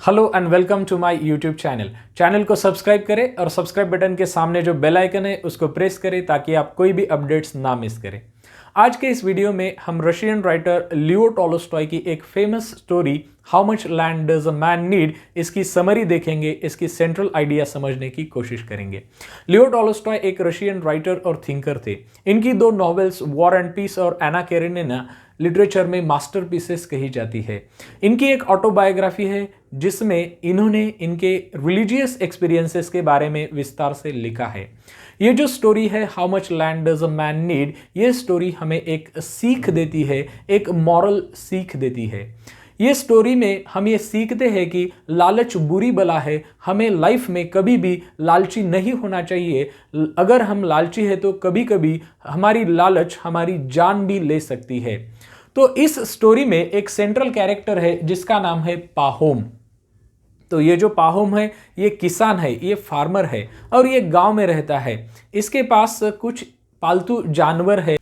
Hello and welcome to my YouTube channel को subscribe करें और सब्सक्राइब बटन के सामने जो बेल आइकन है उसको प्रेस करें ताकि आप कोई भी अपडेट्स ना मिस करें। आज के इस वीडियो में हम रशियन राइटर लियो टॉल्स्टॉय की एक famous story how much land does a man need इसकी समरी देखेंगे, इसकी सेंट्रल आइडिया समझने की कोशिश करेंगे। लियो टॉल्स्टॉय एक रशियन राइटर और थिंकर थे। इनकी दो नॉवेल्स वॉर एंड पीस और एना कैरेनिना लिटरेचर में मास्टरपीसेस कही जाती है। इनकी एक ऑटोबायोग्राफी है जिसमें इन्होंने इनके रिलीजियस एक्सपीरियंसेस के बारे में विस्तार से लिखा है। ये जो स्टोरी है how much land does a man need, ये स्टोरी हमें एक सीख देती है, एक मॉरल सीख देती है। ये स्टोरी में हम ये सीखते हैं कि लालच बुरी बला है, हमें लाइफ में कभी भी लालची नहीं होना चाहिए। अगर हम लालची है तो कभी कभी हमारी लालच हमारी जान भी ले सकती है। तो इस स्टोरी में एक सेंट्रल कैरेक्टर है जिसका नाम है पाहोम। तो ये जो पाहोम है ये किसान है, ये फार्मर है और ये गांव में रहता है। इसके पास कुछ पालतू जानवर है।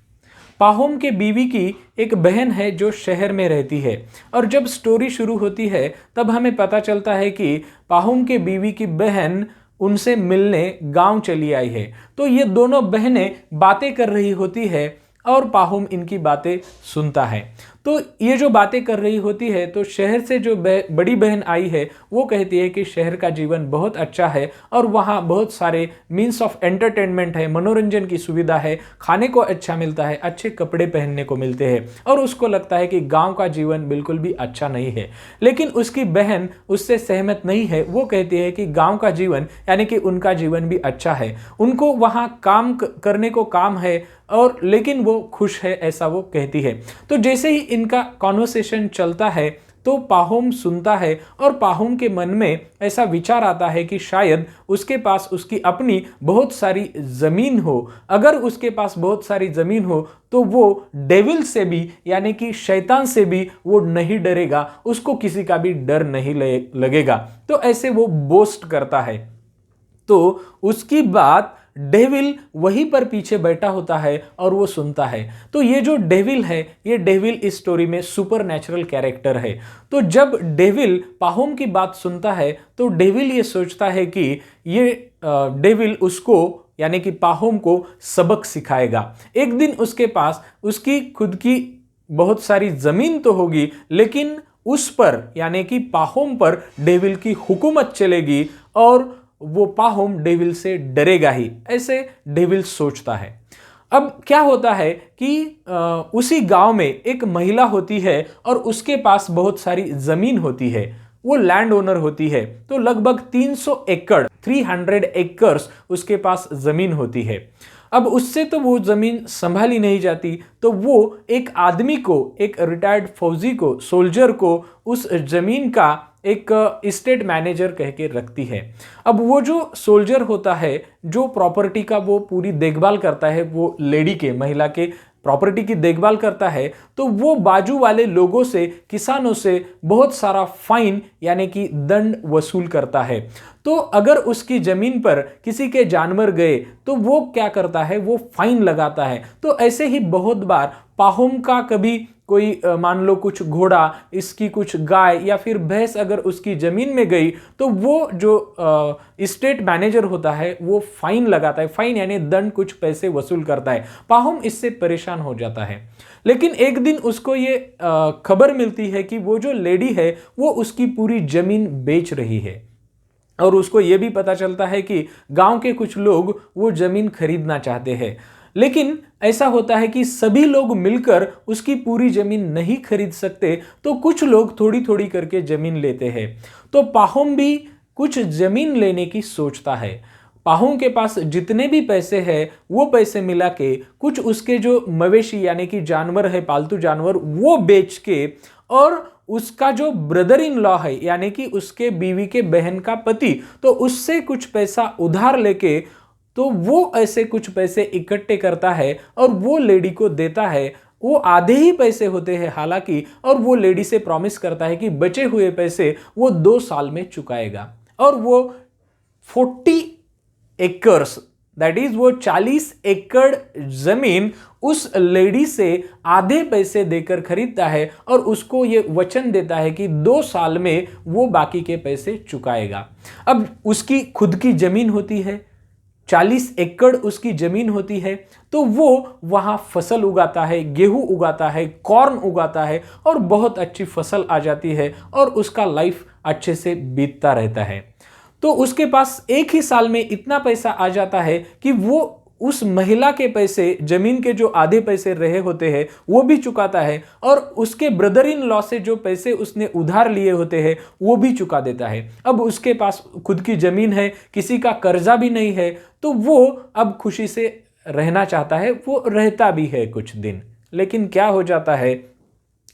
पाहोम के बीवी की एक बहन है जो शहर में रहती है और जब स्टोरी शुरू होती है तब हमें पता चलता है कि पाहोम के बीवी की बहन उनसे मिलने गांव चली आई है। तो ये दोनों बहनें बातें कर रही होती है और पाहोम इनकी बातें सुनता है। तो ये जो बातें कर रही होती है तो शहर से जो बड़ी बहन आई है वो कहती है कि शहर का जीवन बहुत अच्छा है और वहाँ बहुत सारे मीन्स ऑफ एंटरटेनमेंट है, मनोरंजन की सुविधा है, खाने को अच्छा मिलता है, अच्छे कपड़े पहनने को मिलते हैं और उसको लगता है कि गांव का जीवन बिल्कुल भी अच्छा नहीं है। लेकिन उसकी बहन उससे सहमत नहीं है। वो कहती है कि गाँव का जीवन यानी कि उनका जीवन भी अच्छा है, उनको वहाँ काम करने को काम है और लेकिन वो खुश है, ऐसा वो कहती है। तो जैसे ही इनका कॉन्वर्सेशन चलता है तो पाहोम सुनता है और पाहोम के मन में ऐसा विचार आता है कि शायद उसके पास उसकी अपनी बहुत सारी ज़मीन हो। अगर उसके पास बहुत सारी ज़मीन हो तो वो डेविल से भी यानी कि शैतान से भी वो नहीं डरेगा, उसको किसी का भी डर नहीं लगेगा। तो ऐसे वो बोस्ट करता है। तो उसकी बात डेविल वहीं पर पीछे बैठा होता है और वो सुनता है। तो ये जो डेविल है, ये डेविल इस स्टोरी में सुपर नेचुरल कैरेक्टर है। तो जब डेविल पाहोम की बात सुनता है तो डेविल ये सोचता है कि ये डेविल उसको यानी कि पाहोम को सबक सिखाएगा। एक दिन उसके पास उसकी खुद की बहुत सारी जमीन तो होगी लेकिन उस पर यानी कि पाहोम पर डेविल की हुकूमत चलेगी और वो पाहोम डेविल से डरेगा ही, ऐसे डेविल सोचता है। अब क्या होता है कि उसी गांव में एक महिला होती है और उसके पास बहुत सारी जमीन होती है, वो लैंड ओनर होती है। तो लगभग 300 एकड़ 300 एकर्स उसके पास जमीन होती है। अब उससे तो वो जमीन संभाली नहीं जाती, तो वो एक आदमी को, एक रिटायर्ड फौजी को, सोल्जर को उस जमीन का एक स्टेट मैनेजर कह के रखती है। अब वो जो सोल्जर होता है, जो प्रॉपर्टी का वो पूरी देखभाल करता है, वो लेडी के, महिला के प्रॉपर्टी की देखभाल करता है, तो वो बाजू वाले लोगों से, किसानों से बहुत सारा फाइन यानी कि दंड वसूल करता है। तो अगर उसकी जमीन पर किसी के जानवर गए तो वो क्या करता है, वो फाइन लगाता है। तो ऐसे ही बहुत बार पाहोम का कभी कोई मान लो कुछ घोड़ा, इसकी कुछ गाय या फिर भैंस अगर उसकी जमीन में गई तो वो जो स्टेट मैनेजर होता है वो फाइन लगाता है। फाइन यानी दंड, कुछ पैसे वसूल करता है। पाहोम इससे परेशान हो जाता है। लेकिन एक दिन उसको ये खबर मिलती है कि वो जो लेडी है वो उसकी पूरी जमीन बेच रही है और उसको ये भी पता चलता है कि गांव के कुछ लोग वो जमीन खरीदना चाहते हैं। लेकिन ऐसा होता है कि सभी लोग मिलकर उसकी पूरी जमीन नहीं खरीद सकते, तो कुछ लोग थोड़ी थोड़ी करके जमीन लेते हैं। तो पाहोम भी कुछ जमीन लेने की सोचता है। पाहोम के पास जितने भी पैसे हैं वो पैसे मिला के कुछ उसके जो मवेशी यानी कि जानवर है, पालतू जानवर, वो बेच के और उसका जो ब्रदर इन लॉ है यानी कि उसके बीवी के बहन का पति, तो उससे कुछ पैसा उधार लेके तो वो ऐसे कुछ पैसे इकट्ठे करता है और वो लेडी को देता है। वो आधे ही पैसे होते हैं हालांकि, और वो लेडी से प्रॉमिस करता है कि बचे हुए पैसे वो 2 साल में चुकाएगा। और वो 40 एकर्स दैट इज वो 40 एकड़ जमीन उस लेडी से आधे पैसे देकर खरीदता है और उसको ये वचन देता है कि 2 साल में वो बाकी के पैसे चुकाएगा। अब उसकी खुद की जमीन होती है, 40 एकड़ उसकी जमीन होती है, तो वो वहां फसल उगाता है, गेहूं उगाता है, कॉर्न उगाता है और बहुत अच्छी फसल आ जाती है और उसका लाइफ अच्छे से बीतता रहता है। तो उसके पास एक ही साल में इतना पैसा आ जाता है कि वो उस महिला के पैसे, जमीन के जो आधे पैसे रहे होते हैं वो भी चुकाता है और उसके ब्रदर इन लॉ से जो पैसे उसने उधार लिए होते हैं वो भी चुका देता है। अब उसके पास खुद की जमीन है, किसी का कर्जा भी नहीं है, तो वो अब खुशी से रहना चाहता है, वो रहता भी है कुछ दिन। लेकिन क्या हो जाता है,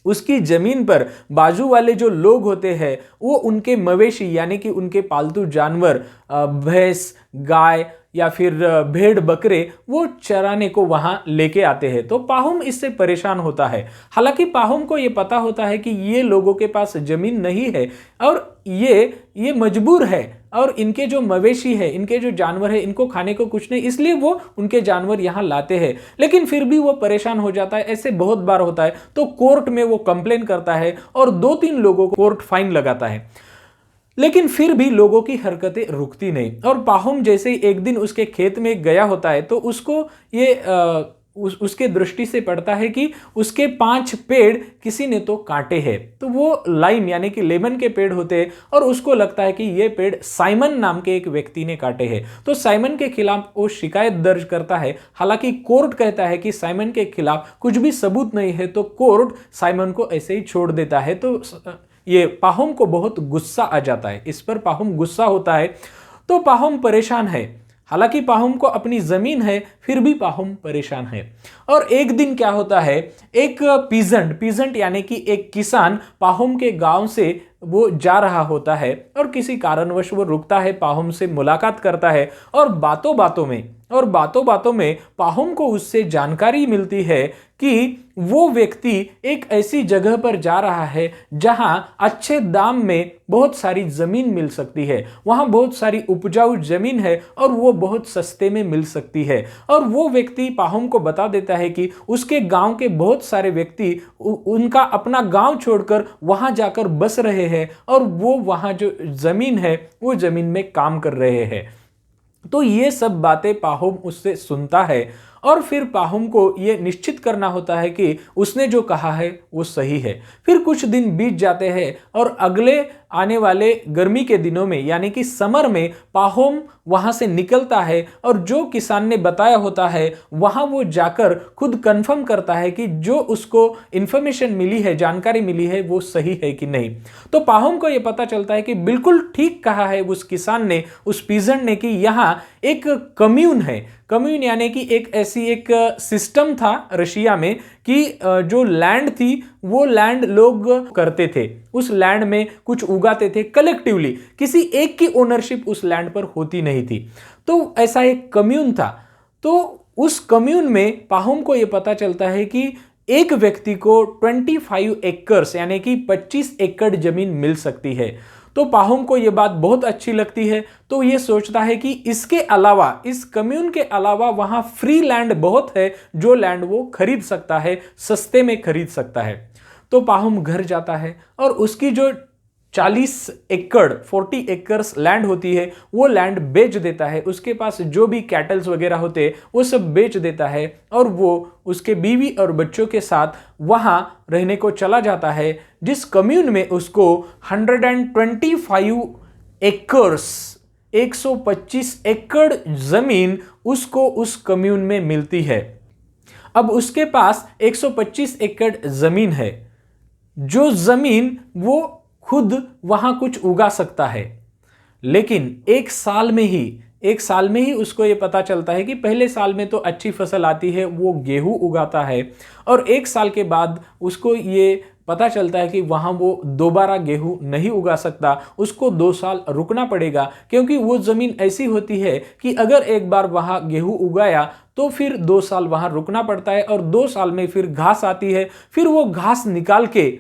उसकी जमीन पर बाजू वाले जो लोग होते हैं वो उनके मवेशी यानी कि उनके पालतू जानवर, भैंस, गाय या फिर भेड़ बकरे वो चराने को वहां लेके आते हैं। तो पाहुम इससे परेशान होता है। हालांकि पाहुम को ये पता होता है कि ये लोगों के पास जमीन नहीं है और ये मजबूर है और इनके जो मवेशी है, इनके जो जानवर है, इनको खाने को कुछ नहीं, इसलिए वो उनके जानवर यहाँ लाते हैं। लेकिन फिर भी वो परेशान हो जाता है। ऐसे बहुत बार होता है। तो कोर्ट में वो कंप्लेन करता है और 2-3 लोगों को कोर्ट फाइन लगाता है। लेकिन फिर भी लोगों की हरकतें रुकती नहीं और पाहुम जैसे ही एक दिन उसके खेत में गया होता है तो उसको ये उसके दृष्टि से पड़ता है कि उसके 5 पेड़ किसी ने तो काटे हैं। तो वो लाइम यानी कि लेमन के पेड़ होते हैं और उसको लगता है कि ये पेड़ साइमन नाम के एक व्यक्ति ने काटे हैं। तो साइमन के खिलाफ वो शिकायत दर्ज करता है। हालांकि कोर्ट कहता है कि साइमन के खिलाफ कुछ भी सबूत नहीं है, तो कोर्ट साइमन को ऐसे ही छोड़ देता है। तो ये पाहुम को बहुत गुस्सा आ जाता है। इस पर पाहुम गुस्सा होता है। तो पाहुम परेशान है। हालांकि पाहुम को अपनी जमीन है, फिर भी पाहुम परेशान है। और एक दिन क्या होता है, एक पीजेंट यानी कि एक किसान पाहुम के गांव से वो जा रहा होता है और किसी कारणवश वो रुकता है, पाहुम से मुलाकात करता है और बातों बातों में पाहुम को उससे जानकारी मिलती है कि वो व्यक्ति एक ऐसी जगह पर जा रहा है जहां अच्छे दाम में बहुत सारी जमीन मिल सकती है, वहां बहुत सारी उपजाऊ जमीन है और वो बहुत सस्ते में मिल सकती है। और वो व्यक्ति पाहुम को बता देता है कि उसके गांव के बहुत सारे व्यक्ति उनका अपना गांव छोड़कर वहां जाकर बस रहे हैं और वो वहां जो जमीन है वो जमीन में काम कर रहे हैं। तो ये सब बातें पाहुम उससे सुनता है और फिर पाहुम को ये निश्चित करना होता है कि उसने जो कहा है वो सही है। फिर कुछ दिन बीत जाते हैं और अगले आने वाले गर्मी के दिनों में यानी कि समर में पाहुम वहां से निकलता है और जो किसान ने बताया होता है वहां वो जाकर खुद कंफर्म करता है कि जो उसको इंफॉर्मेशन मिली है, जानकारी मिली है, वो सही है कि नहीं। तो पाहुम को ये पता चलता है कि बिल्कुल ठीक कहा है उस किसान ने, उस पीजेंट ने, कि यहाँ एक कम्यून है। कम्यून यानी कि एक सिस्टम था रशिया में कि जो लैंड थी वो लैंड लोग करते थे, उस लैंड में कुछ उगाते थे कलेक्टिवली, किसी एक की ओनरशिप उस लैंड पर होती नहीं थी। तो ऐसा एक कम्यून था। तो उस कम्यून में पाहुम को यह पता चलता है कि एक व्यक्ति को 25 एकर्स यानी कि 25 एकड़ जमीन मिल सकती है। तो पाहुम को यह बात बहुत अच्छी लगती है। तो यह सोचता है कि इसके अलावा, इस कम्यून के अलावा वहां फ्री लैंड बहुत है, जो लैंड वो खरीद सकता है, सस्ते में खरीद सकता है। तो पाहुम घर जाता है और उसकी जो 40 एकर्स लैंड होती है वो लैंड बेच देता है। उसके पास जो भी कैटल्स वगैरह होते हैं वो सब बेच देता है और वो उसके बीवी और बच्चों के साथ वहां रहने को चला जाता है, जिस कम्यून में उसको 125 एकर्स 125 एकड़ जमीन उसको उस कम्यून में मिलती है। अब उसके पास 125 एकड़ जमीन है, जो जमीन वो खुद वहां कुछ उगा सकता है। लेकिन एक साल में ही उसको ये पता चलता है कि पहले साल में तो अच्छी फसल आती है, वो गेहूं उगाता है, और एक साल के बाद उसको ये पता चलता है कि वहां वो दोबारा गेहूं नहीं उगा सकता, उसको 2 साल रुकना पड़ेगा, क्योंकि वो जमीन ऐसी होती है कि अगर एक बार वहां गेहूं उगाया तो फिर 2 साल वहां रुकना पड़ता है और 2 साल में फिर घास आती है, फिर वो घास निकाल के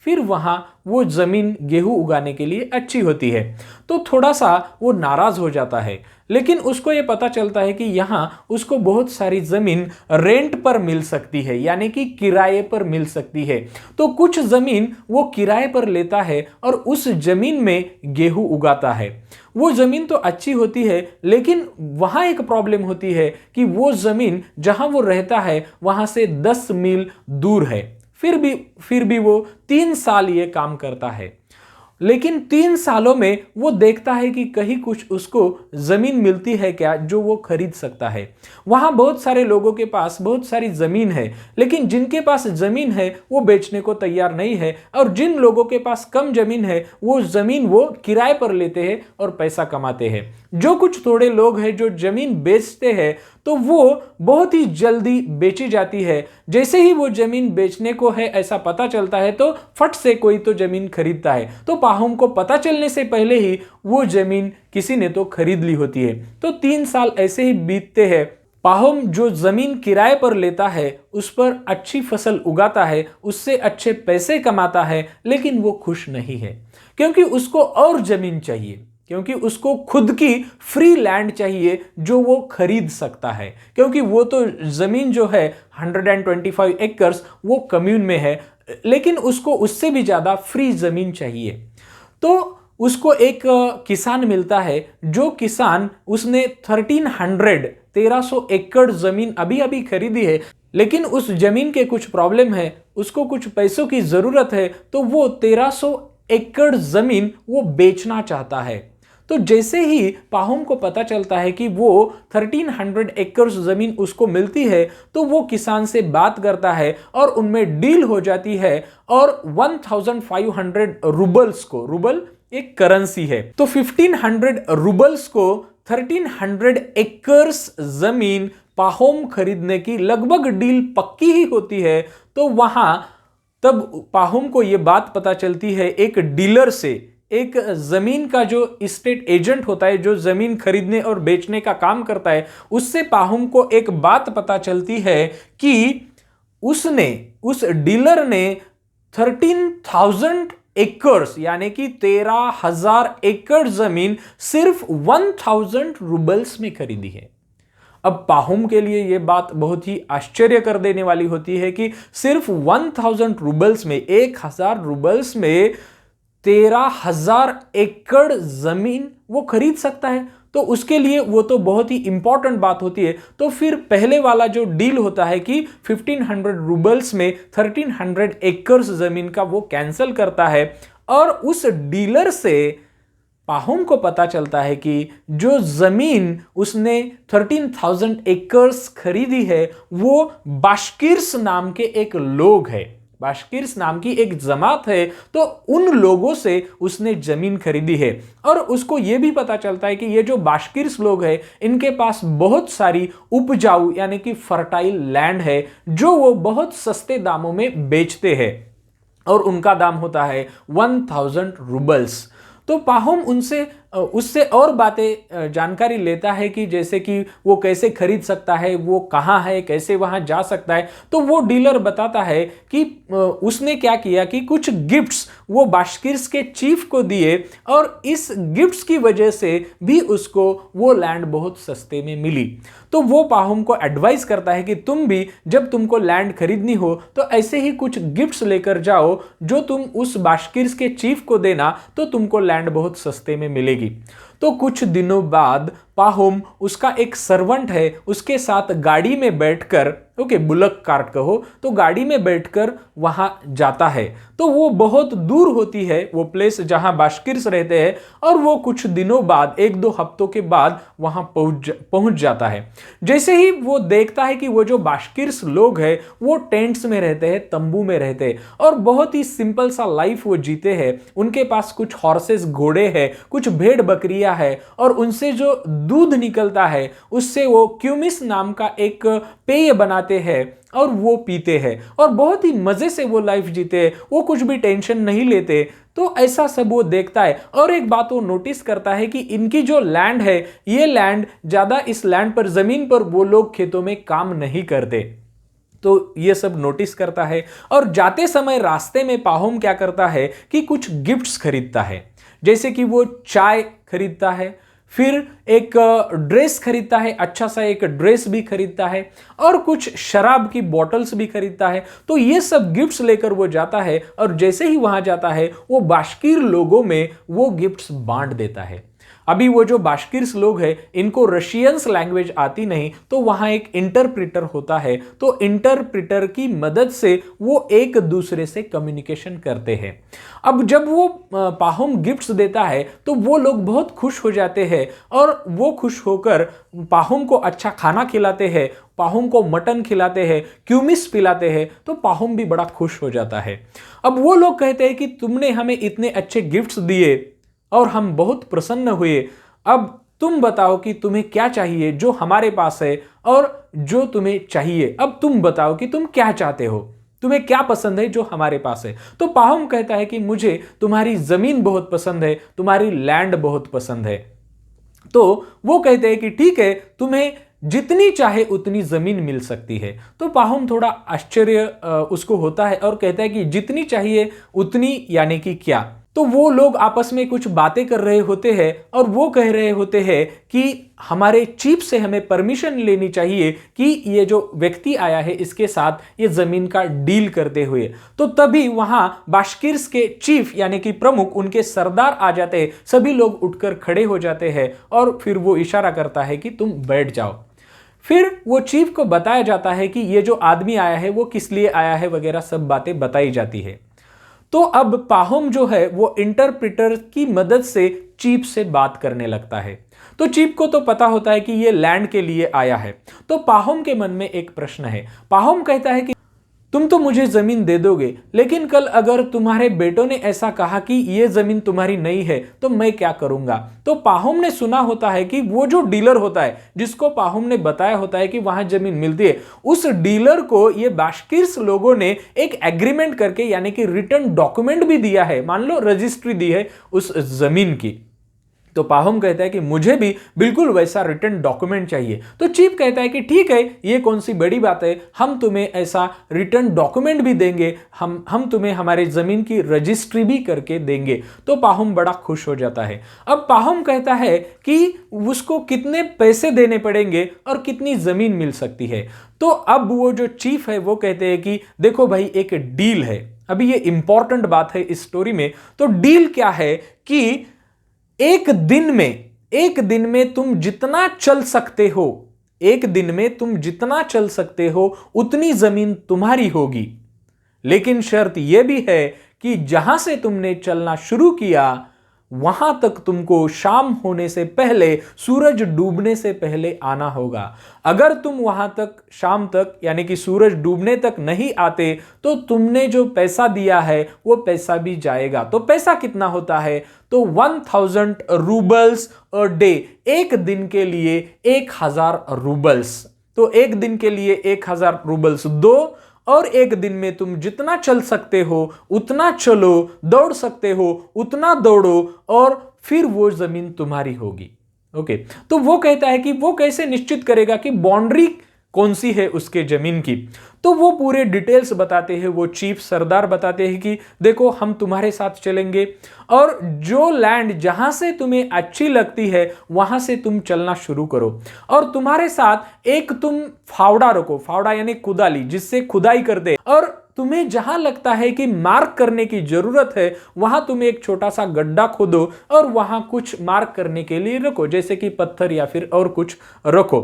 फिर वहाँ वो ज़मीन गेहूं उगाने के लिए अच्छी होती है। तो थोड़ा सा वो नाराज़ हो जाता है, लेकिन उसको ये पता चलता है कि यहाँ उसको बहुत सारी ज़मीन रेंट पर मिल सकती है, यानी कि किराए पर मिल सकती है। तो कुछ ज़मीन वो किराए पर लेता है और उस ज़मीन में गेहूं उगाता है। वो ज़मीन तो अच्छी होती है, लेकिन वहाँ एक प्रॉब्लम होती है कि वो ज़मीन जहाँ वो रहता है वहाँ से 10 मील दूर है। फिर भी वो 3 साल ये काम करता है, लेकिन 3 सालों में वो देखता है कि कहीं कुछ उसको जमीन मिलती है क्या जो वो खरीद सकता है। वहां बहुत सारे लोगों के पास बहुत सारी जमीन है, लेकिन जिनके पास जमीन है वो बेचने को तैयार नहीं है, और जिन लोगों के पास कम जमीन है वो जमीन वो किराए पर लेते हैं और पैसा कमाते हैं। जो कुछ थोड़े लोग हैं जो जमीन बेचते हैं तो वो बहुत ही जल्दी बेची जाती है। जैसे ही वो जमीन बेचने को है ऐसा पता चलता है तो फट से कोई तो जमीन खरीदता है। तो पाहुम को पता चलने से पहले ही वो जमीन किसी ने तो खरीद ली होती है। तो 3 साल ऐसे ही बीतते हैं। पाहुम जो जमीन किराए पर लेता है उस पर अच्छी फसल उगाता है, उससे अच्छे पैसे कमाता है, लेकिन वो खुश नहीं है क्योंकि उसको और जमीन चाहिए, क्योंकि उसको खुद की फ्री लैंड चाहिए जो वो खरीद सकता है। क्योंकि वो तो जमीन जो है 125 एकर्स वो कम्यून में है, लेकिन उसको उससे भी ज्यादा फ्री जमीन चाहिए। तो उसको एक किसान मिलता है, जो किसान उसने 1300 एकड़ जमीन अभी अभी खरीदी है, लेकिन उस जमीन के कुछ प्रॉब्लम है, उसको कुछ पैसों की जरूरत है, तो वो 1300 एकड़ जमीन वो बेचना चाहता है। तो जैसे ही पाहुम को पता चलता है कि वो 1300 एकड़ जमीन उसको मिलती है, तो वो किसान से बात करता है और उनमें डील हो जाती है, और 1500 रूबल्स को, रूबल एक करेंसी है, तो 1500 रूबल्स को 1300 एकर्स जमीन पाहुम खरीदने की लगभग डील पक्की ही होती है। तो वहां तब पाहुम को यह बात पता चलती है एक डीलर से, एक जमीन का जो स्टेट एजेंट होता है जो जमीन खरीदने और बेचने का काम करता है, उससे पाहुम को एक बात पता चलती है कि उस डीलर ने 13,000 एकर्स यानी कि 13,000 एकड़ जमीन सिर्फ 1000 रूबल्स में खरीदी है। अब पाहुम के लिए यह बात बहुत ही आश्चर्य कर देने वाली होती है कि सिर्फ 1000 रूबल्स में, 1000 रूबल्स में 13,000 एकड़ जमीन वो खरीद सकता है। तो उसके लिए वो तो बहुत ही इंपॉर्टेंट बात होती है। तो फिर पहले वाला जो डील होता है कि 1500 रूबल्स में 1300 एकड़ जमीन का वो कैंसिल करता है, और उस डीलर से पाहुम को पता चलता है कि जो जमीन उसने 13,000 एकर्स खरीदी है वो बाशकिर्स नाम के एक लोग है, बाशकिर्स नाम की एक जमात है, तो उन लोगों से उसने जमीन खरीदी है। और उसको यह भी पता चलता है कि ये जो बाशकिर्स लोग हैं इनके पास बहुत सारी उपजाऊ यानी कि फर्टाइल लैंड है जो वो बहुत सस्ते दामों में बेचते हैं, और उनका दाम होता है 1000 रूबल्स। तो पाहुम उससे और बातें जानकारी लेता है कि जैसे कि वो कैसे खरीद सकता है, वो कहाँ है, कैसे वहाँ जा सकता है। तो वो डीलर बताता है कि उसने क्या किया कि कुछ गिफ्ट्स वो बाशकिर्स के चीफ को दिए, और इस गिफ्ट्स की वजह से भी उसको वो लैंड बहुत सस्ते में मिली। तो वो पाहुम को एडवाइस करता है कि तुम भी जब तुमको लैंड खरीदनी हो तो ऐसे ही कुछ गिफ्ट्स लेकर जाओ जो तुम उस बाशकिर्स के चीफ को देना, तो तुमको लैंड बहुत सस्ते में मिलेगी। तो कुछ दिनों बाद पाहुम उसका एक सर्वेंट है उसके साथ गाड़ी में बैठकर, बुलक कार्ट कहो, तो गाड़ी में बैठकर वहां जाता है। तो वो बहुत दूर होती है वो प्लेस जहां बाशकिर्स रहते हैं, और वो कुछ दिनों बाद, 1-2 हफ्तों के बाद वहां पहुंच जाता है। जैसे ही वो देखता है कि वो जो बाशकिर्स लोग हैं वो टेंट्स में रहते हैं, तंबू में रहते हैं, और बहुत ही सिंपल सा लाइफ वो जीते हैं। उनके पास कुछ हॉर्सेस, घोड़े हैं, कुछ भेड़ बकरियां हैं, और उनसे जो दूध निकलता है उससे वो क्यूमिस नाम का एक पेय बनाते हैं और वो पीते हैं, और बहुत ही मजे से वो लाइफ जीते हैं, वो कुछ भी टेंशन नहीं लेते। तो ऐसा सब वो देखता है, और एक बात वो नोटिस करता है कि इनकी जो लैंड है, ये लैंड ज्यादा, इस लैंड पर, जमीन पर वो लोग खेतों में काम नहीं करते, तो ये सब नोटिस करता है और जाते समय रास्ते में पाहोम क्या करता है कि कुछ गिफ्ट्स खरीदता है, जैसे कि वो चाय खरीदता है, फिर एक ड्रेस खरीदता है, अच्छा सा एक ड्रेस भी खरीदता है और कुछ शराब की बॉटल्स भी खरीदता है। तो ये सब गिफ्ट्स लेकर वो जाता है और जैसे ही वहां जाता है वो बाश्कीर लोगों में वो गिफ्ट्स बांट देता है। अभी वो जो बाश्कीर्स लोग हैं इनको रशियंस लैंग्वेज आती नहीं, तो वहां एक इंटरप्रेटर होता है, तो इंटरप्रेटर की मदद से वो एक दूसरे से कम्युनिकेशन करते हैं। अब जब वो पाहोम गिफ्ट्स देता है तो वो लोग बहुत खुश हो जाते हैं और वो खुश होकर पाहोम को अच्छा खाना खिलाते हैं, पाहोम को मटन खिलाते हैं, क्यूमिस पिलाते हैं, तो पाहोम भी बड़ा खुश हो जाता है। अब वो लोग कहते हैं कि तुमने हमें इतने अच्छे गिफ्ट्स दिए और हम बहुत प्रसन्न हुए, अब तुम बताओ कि तुम्हें क्या चाहिए जो हमारे पास है और जो तुम्हें चाहिए, अब तुम बताओ कि तुम क्या चाहते हो, तुम्हें क्या पसंद है जो हमारे पास है। तो पाहोम कहता है कि मुझे तुम्हारी जमीन बहुत पसंद है, तुम्हारी लैंड बहुत पसंद है। तो वो कहते हैं कि ठीक है, तुम्हें जितनी चाहे उतनी जमीन मिल सकती है। तो पाहोम थोड़ा आश्चर्य उसको होता है और कहता है कि जितनी चाहिए उतनी यानी कि क्या। तो वो लोग आपस में कुछ बातें कर रहे होते हैं और वो कह रहे होते हैं कि हमारे चीफ से हमें परमिशन लेनी चाहिए कि ये जो व्यक्ति आया है इसके साथ ये जमीन का डील करते हुए। तो तभी वहां बाश्कीर्स के चीफ यानी कि प्रमुख, उनके सरदार आ जाते हैं, सभी लोग उठकर खड़े हो जाते हैं और फिर वो इशारा करता है कि तुम बैठ जाओ। फिर वो चीफ को बताया जाता है कि ये जो आदमी आया है वो किस लिए आया है वगैरह सब बातें बताई जाती है। तो अब पाहोम जो है वो इंटरप्रेटर की मदद से चीफ से बात करने लगता है। तो चीफ को तो पता होता है कि ये लैंड के लिए आया है। तो पाहोम के मन में एक प्रश्न है। पाहोम कहता है कि तुम तो मुझे जमीन दे दोगे, लेकिन कल अगर तुम्हारे बेटों ने ऐसा कहा कि ये जमीन तुम्हारी नहीं है तो मैं क्या करूंगा। तो पाहोम ने सुना होता है कि वो जो डीलर होता है जिसको पाहोम ने बताया होता है कि वहां जमीन मिलती है, उस डीलर को ये बाश्कीर्स लोगों ने एक एग्रीमेंट करके यानी कि रिटर्न डॉक्यूमेंट भी दिया है, मान लो रजिस्ट्री दी है उस जमीन की। तो पाहोम कहता है कि मुझे भी बिल्कुल वैसा रिटर्न डॉक्यूमेंट चाहिए। तो चीफ कहता है कि ठीक है, ये कौन सी बड़ी बात है, हम तुम्हें ऐसा रिटर्न डॉक्यूमेंट भी देंगे, हम तुम्हें हमारे जमीन की रजिस्ट्री भी करके देंगे। तो पाहोम बड़ा खुश हो जाता है। अब पाहोम कहता है कि उसको कितने पैसे देने पड़ेंगे और कितनी जमीन मिल सकती है। तो अब वो जो चीफ है वो कहते हैं कि देखो भाई, एक डील है। अभी ये इंपॉर्टेंट बात है इस स्टोरी में। तो डील क्या है कि एक दिन में तुम जितना चल सकते हो, एक दिन में तुम जितना चल सकते हो उतनी जमीन तुम्हारी होगी, लेकिन शर्त यह भी है कि जहां से तुमने चलना शुरू किया वहां तक तुमको शाम होने से पहले, सूरज डूबने से पहले आना होगा। अगर तुम वहां तक शाम तक यानी कि सूरज डूबने तक नहीं आते तो तुमने जो पैसा दिया है वो पैसा भी जाएगा। तो पैसा कितना होता है? तो 1000 रूबल्स अ डे, एक दिन के लिए 1000 रूबल्स। तो एक दिन के लिए 1000 रूबल्स दो और एक दिन में तुम जितना चल सकते हो उतना चलो, दौड़ सकते हो उतना दौड़ो और फिर वो जमीन तुम्हारी होगी। ओके, तो वो कहता है कि वो कैसे निश्चित करेगा कि बाउंड्री कौन सी है उसके जमीन की। तो वो पूरे डिटेल्स बताते हैं, वो चीफ सरदार बताते हैं कि देखो, हम तुम्हारे साथ चलेंगे और जो लैंड जहां से तुम्हें अच्छी लगती है वहां से तुम चलना शुरू करो और तुम्हारे साथ एक तुम फावड़ा रखो, फावड़ा यानी कुदाली, जिससे खुदाई कर दे, और तुम्हें जहां लगता है कि मार्क करने की जरूरत है वहां तुम एक छोटा सा गड्ढा खोदो और वहां कुछ मार्क करने के लिए रखो, जैसे कि पत्थर या फिर और कुछ रखो,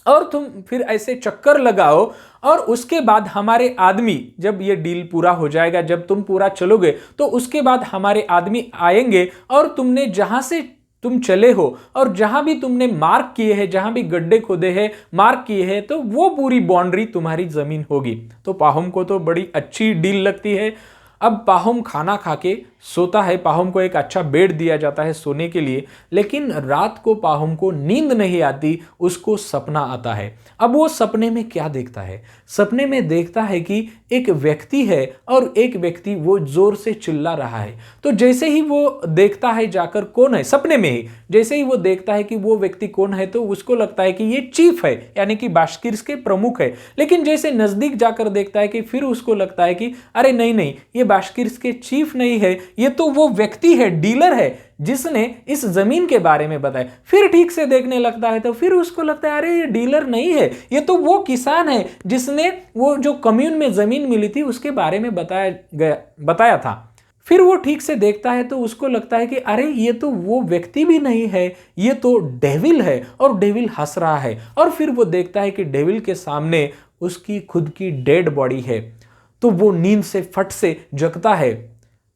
और तुम फिर ऐसे चक्कर लगाओ। और उसके बाद हमारे आदमी, जब ये डील पूरा हो जाएगा, जब तुम पूरा चलोगे तो उसके बाद हमारे आदमी आएंगे और तुमने जहां से तुम चले हो और जहां भी तुमने मार्क किए हैं, जहां भी गड्ढे खोदे हैं, मार्क किए हैं, तो वो पूरी बाउंड्री तुम्हारी जमीन होगी। तो पाहोम को तो बड़ी अच्छी डील लगती है। अब पाहोम खाना खा के सोता है, पाहुम को एक अच्छा बेड दिया जाता है सोने के लिए, लेकिन रात को पाहुम को नींद नहीं आती, उसको सपना आता है। अब वो सपने में क्या देखता है? सपने में देखता है कि एक व्यक्ति है और एक व्यक्ति वो जोर से चिल्ला रहा है। तो जैसे ही वो देखता है जाकर कौन है, सपने में ही जैसे ही वो देखता है कि वो व्यक्ति कौन है, तो उसको लगता है कि ये चीफ है, यानी कि बाशकिर्स के प्रमुख है। लेकिन जैसे नजदीक जाकर देखता है कि फिर उसको लगता है कि अरे नहीं नहीं, ये बाशकिर्स के चीफ नहीं है, ये तो वो व्यक्ति है, डीलर है, जिसने इस जमीन के बारे में बताया। फिर ठीक से देखने लगता है तो फिर उसको लगता है अरे ये डीलर नहीं है, ये तो वो किसान है जिसने वो जो कम्यून में जमीन मिली थी उसके बारे में बताया था। फिर वो ठीक से देखता है तो उसको लगता है कि अरे ये तो वो व्यक्ति भी नहीं है, ये तो डेविल है, और डेविल हंस रहा है। और फिर वो देखता है कि डेविल के सामने उसकी खुद की डेड बॉडी है। तो वो नींद से फट से जगता है,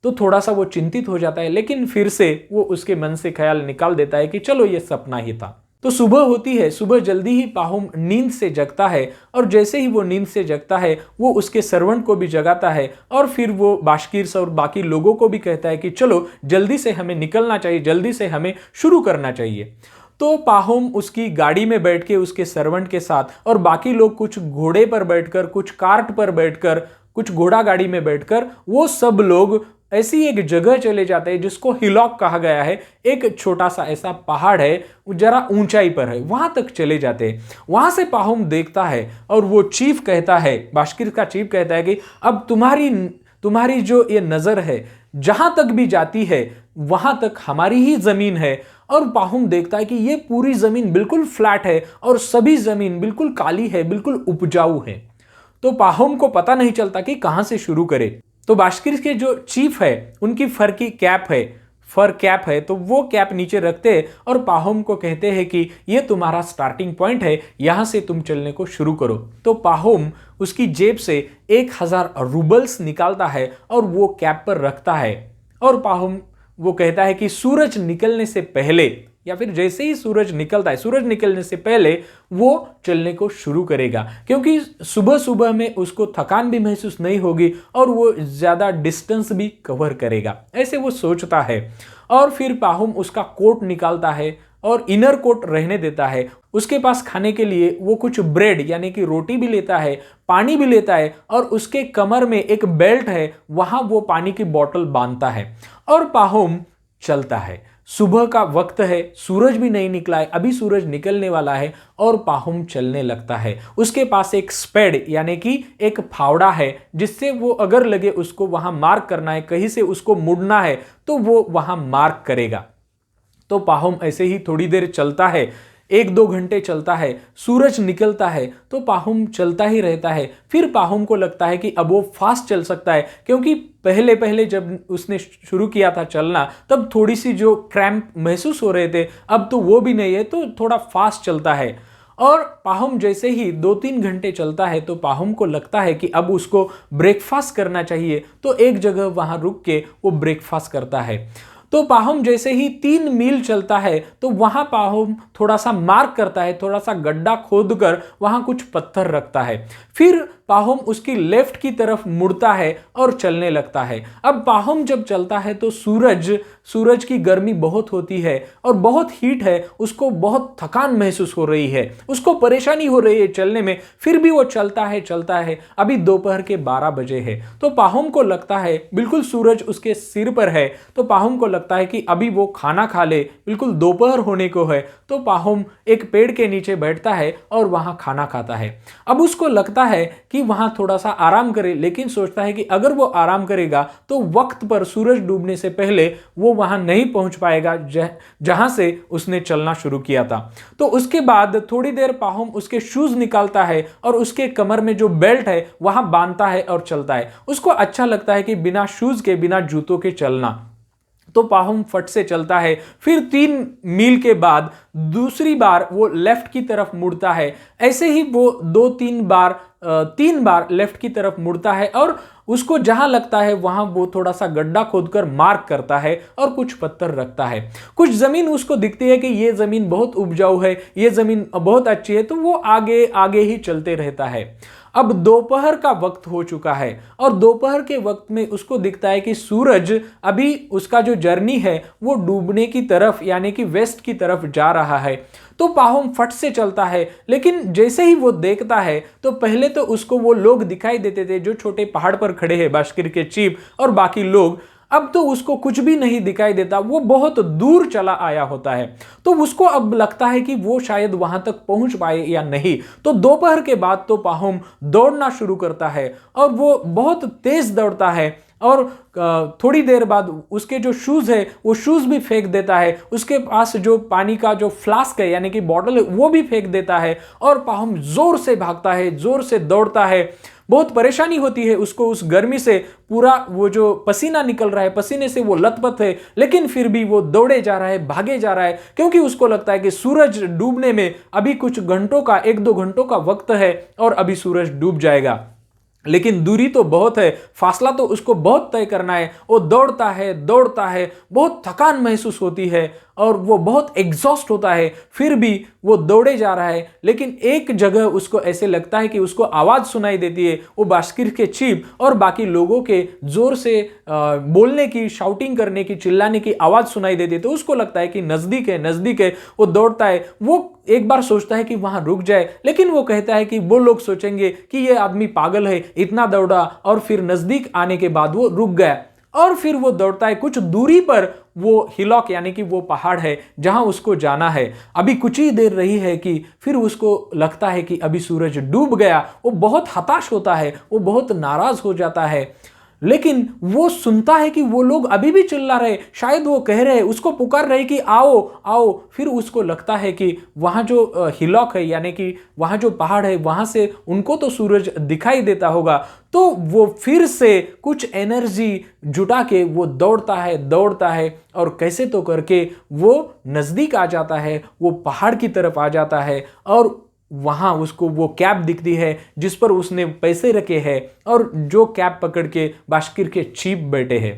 तो थोड़ा सा वो चिंतित हो जाता है, लेकिन फिर से वो उसके मन से ख्याल निकाल देता है कि चलो ये सपना ही था। तो सुबह होती है, सुबह जल्दी ही पाहुम नींद से जगता है, और जैसे ही वो नींद से जगता है वो उसके सर्वेंट को भी जगाता है, और फिर वो बाशकिर्स और बाकी लोगों को भी कहता है कि चलो जल्दी से हमें निकलना चाहिए, जल्दी से हमें शुरू करना चाहिए। तो पाहुम उसकी गाड़ी में बैठ के उसके सर्वेंट के साथ, और बाकी लोग कुछ घोड़े पर बैठकर, कुछ कार्ट पर बैठकर, कुछ घोड़ा गाड़ी में बैठकर, वो सब लोग ऐसी एक जगह चले जाते हैं जिसको हिलॉक कहा गया है। एक छोटा सा ऐसा पहाड़ है, जरा ऊंचाई पर है, वहां तक चले जाते हैं। वहां से पाहुम देखता है और वो चीफ कहता है, बाशकिर का चीफ कहता है कि अब तुम्हारी जो ये नजर है जहां तक भी जाती है वहां तक हमारी ही जमीन है। और पाहुम देखता है कि ये पूरी जमीन बिल्कुल फ्लैट है और सभी जमीन बिल्कुल काली है, बिल्कुल उपजाऊ है। तो पाहुम को पता नहीं चलता कि कहां से शुरू करे। तो बाशकिर के जो चीफ है उनकी फर कैप है, तो वो कैप नीचे रखते हैं और पाहुम को कहते हैं कि ये तुम्हारा स्टार्टिंग पॉइंट है, यहां से तुम चलने को शुरू करो। तो पाहुम उसकी जेब से 1000 रूबल्स निकालता है और वो कैप पर रखता है, और पाहुम वो कहता है कि सूरज निकलने से पहले, या फिर जैसे ही सूरज निकलता है, सूरज निकलने से पहले वो चलने को शुरू करेगा, क्योंकि सुबह सुबह में उसको थकान भी महसूस नहीं होगी और वो ज़्यादा डिस्टेंस भी कवर करेगा, ऐसे वो सोचता है। और फिर पाहुम उसका कोट निकालता है और इनर कोट रहने देता है। उसके पास खाने के लिए वो कुछ ब्रेड यानी कि रोटी भी लेता है, पानी भी लेता है, और उसके कमर में एक बेल्ट है, वहां वो पानी की बोतल बांधता है और पाहुम चलता है। सुबह का वक्त है, सूरज भी नहीं निकला है, अभी सूरज निकलने वाला है और पाहुम चलने लगता है। उसके पास एक स्पेड यानी कि एक फावड़ा है, जिससे वो अगर लगे उसको वहां मार्क करना है, कहीं से उसको मुड़ना है तो वो वहां मार्क करेगा। तो पाहुम ऐसे ही थोड़ी देर चलता है, 1-2 घंटे चलता है, सूरज निकलता है तो पाहुम चलता ही रहता है। फिर पाहुम को लगता है कि अब वो फास्ट चल सकता है, क्योंकि पहले पहले जब उसने शुरू किया था चलना तब थोड़ी सी जो क्रैम्प महसूस हो रहे थे, अब तो वो भी नहीं है, तो थोड़ा फास्ट चलता है। और पाहुम जैसे ही 2-3 घंटे चलता है तो पाहुम को लगता है कि अब उसको ब्रेकफास्ट करना चाहिए, तो एक जगह वहां रुक के वो ब्रेकफास्ट करता है। तो पाहुम जैसे ही 3 मील चलता है तो वहां पाहुम थोड़ा सा मार्क करता है, थोड़ा सा गड्ढा खोदकर वहां कुछ पत्थर रखता है। फिर पाहुम उसकी लेफ्ट की तरफ मुड़ता है और चलने लगता है। अब पाहुम जब चलता है तो सूरज की गर्मी बहुत होती है और बहुत हीट है, उसको बहुत थकान महसूस हो रही है, उसको परेशानी हो रही है चलने में। फिर भी वो चलता है। अभी दोपहर के 12 बजे है, तो पाहुम को लगता है, बिल्कुल सूरज उसके सिर पर है, तो पाहुम को लगता है कि अभी वो खाना खा ले, बिल्कुल दोपहर होने को है। तो पाहुम एक पेड़ के नीचे बैठता है और वहां खाना खाता है। अब उसको लगता है कि वहां थोड़ा सा आराम करे, लेकिन सोचता है कि अगर वो आराम करेगा तो वक्त पर सूरज डूबने से पहले वो वहां नहीं पहुंच पाएगा जहां से उसने चलना शुरू किया था। तो उसके बाद थोड़ी देर पाहुम उसके शूज निकालता है और उसके कमर में जो बेल्ट है वहां बांधता है और चलता है। उसको अच्छा लगता है कि बिना शूज के, बिना जूतों के चलना। तो पाहुम फट से चलता है। फिर 3 मील के बाद दूसरी बार वो लेफ्ट की तरफ मुड़ता है। ऐसे ही वो 2-3 बार 3 बार लेफ्ट की तरफ मुड़ता है और उसको जहां लगता है वहां वो थोड़ा सा गड्ढा खोदकर मार्क करता है और कुछ पत्थर रखता है। कुछ जमीन उसको दिखती है कि ये जमीन बहुत उपजाऊ है, ये जमीन बहुत अच्छी है, तो वो आगे आगे ही चलते रहता है। अब दोपहर का वक्त हो चुका है और दोपहर के वक्त में उसको दिखता है कि सूरज अभी उसका जो जर्नी है वो डूबने की तरफ यानी कि वेस्ट की तरफ जा रहा है। तो पाहुम फट से चलता है, लेकिन जैसे ही वो देखता है तो पहले तो उसको वो लोग दिखाई देते थे जो छोटे पहाड़ पर खड़े हैं, बाशकीर के चीफ और बाकी लोग। अब तो उसको कुछ भी नहीं दिखाई देता, वो बहुत दूर चला आया होता है। तो उसको अब लगता है कि वो शायद वहां तक पहुंच पाए या नहीं। तो दोपहर के बाद तो पाहुम दौड़ना शुरू करता है और वो बहुत तेज दौड़ता है और थोड़ी देर बाद उसके जो शूज है वो शूज भी फेंक देता है। उसके पास जो पानी का जो फ्लास्क है यानी कि बॉटल है वो भी फेंक देता है और पाहुम जोर से भागता है, जोर से दौड़ता है। बहुत परेशानी होती है उसको, उस गर्मी से पूरा वो जो पसीना निकल रहा है, पसीने से वो लथपथ है, लेकिन फिर भी वो दौड़े जा रहा है, भागे जा रहा है, क्योंकि उसको लगता है कि सूरज डूबने में अभी कुछ घंटों का, 1-2 घंटों का वक्त है और अभी सूरज डूब जाएगा। लेकिन दूरी तो बहुत है, फासला तो उसको बहुत तय करना है। वो दौड़ता है, दौड़ता है, बहुत थकान महसूस होती है और वो बहुत एग्जॉस्ट होता है, फिर भी वो दौड़े जा रहा है। लेकिन एक जगह उसको ऐसे लगता है कि उसको आवाज़ सुनाई देती है, वो बाशकीर के चीफ और बाकी लोगों के ज़ोर से बोलने की, शाउटिंग करने की, चिल्लाने की आवाज़ सुनाई देती है। तो उसको लगता है कि नज़दीक है, नज़दीक है। वो दौड़ता है, वो एक बार सोचता है कि वहां रुक जाए, लेकिन वो कहता है कि वो लोग सोचेंगे कि ये आदमी पागल है, इतना दौड़ा और फिर नज़दीक आने के बाद वो रुक गया। और फिर वो दौड़ता है, कुछ दूरी पर वो हिलॉक यानी कि वो पहाड़ है जहां उसको जाना है। अभी कुछ ही देर रही है कि फिर उसको लगता है कि अभी सूरज डूब गया। वो बहुत हताश होता है, वो बहुत नाराज हो जाता है। लेकिन वो सुनता है कि वो लोग अभी भी चिल्ला रहे, शायद वो कह रहे, उसको पुकार रहे कि आओ आओ। फिर उसको लगता है कि वहाँ जो हिलॉक है यानी कि वहाँ जो पहाड़ है वहाँ से उनको तो सूरज दिखाई देता होगा। तो वो फिर से कुछ एनर्जी जुटा के वो दौड़ता है और कैसे तो करके वो नज़दीक आ जाता है, वो पहाड़ की तरफ आ जाता है और वहां उसको वो कैब दिखती है जिस पर उसने पैसे रखे हैं और जो कैब पकड़ के बाशकीर के चीफ बैठे हैं।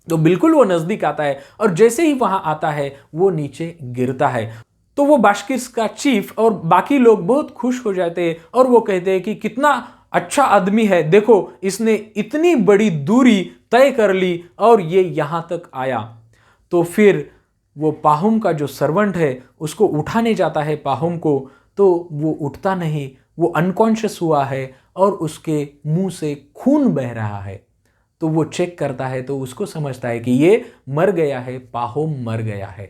तो बिल्कुल वो नजदीक आता है और जैसे ही वहां आता है वो नीचे गिरता है। तो वो बाशकीर का चीफ और बाकी लोग बहुत खुश हो जाते हैं और वो कहते हैं कि कितना अच्छा आदमी है, देखो इसने इतनी बड़ी दूरी तय कर ली और ये यहां तक आया। तो फिर वो पाहुम का जो सर्वेंट है उसको उठाने जाता है पाहुम को, तो वो उठता नहीं, वो अनकॉन्शियस हुआ है और उसके मुंह से खून बह रहा है। तो वो चेक करता है तो उसको समझता है कि ये मर गया है, पाहुम मर गया है।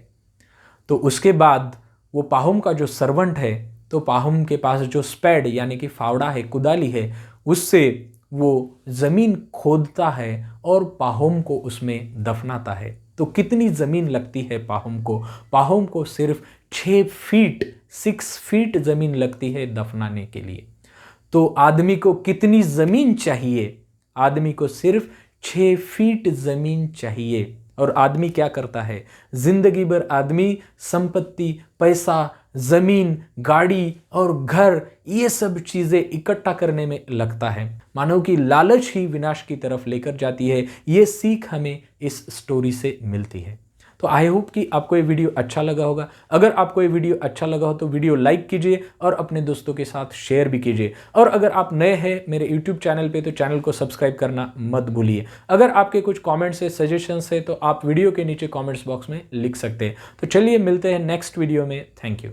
तो उसके बाद वो पाहुम का जो सर्वेंट है, तो पाहुम के पास जो स्पैड यानी कि फावड़ा है, कुदाली है, उससे वो ज़मीन खोदता है और पाहुम को उसमें दफनाता है। तो कितनी ज़मीन लगती है पाहुम को? पाहुम को सिर्फ 6 फीट ज़मीन लगती है दफनाने के लिए। तो आदमी को कितनी ज़मीन चाहिए? आदमी को सिर्फ 6 फीट ज़मीन चाहिए। और आदमी क्या करता है? जिंदगी भर आदमी संपत्ति, पैसा, जमीन, गाड़ी और घर, ये सब चीजें इकट्ठा करने में लगता है। मानो कि लालच ही विनाश की तरफ लेकर जाती है। ये सीख हमें इस स्टोरी से मिलती है। तो आई होप कि आपको ये वीडियो अच्छा लगा होगा। अगर आपको ये वीडियो अच्छा लगा हो तो वीडियो लाइक कीजिए और अपने दोस्तों के साथ शेयर भी कीजिए। और अगर आप नए हैं मेरे यूट्यूब चैनल पे तो चैनल को सब्सक्राइब करना मत भूलिए। अगर आपके कुछ कमेंट्स है, सजेशंस है तो आप वीडियो के नीचे कमेंट्स बॉक्स में लिख सकते हैं। तो चलिए मिलते हैं नेक्स्ट वीडियो में। Thank you.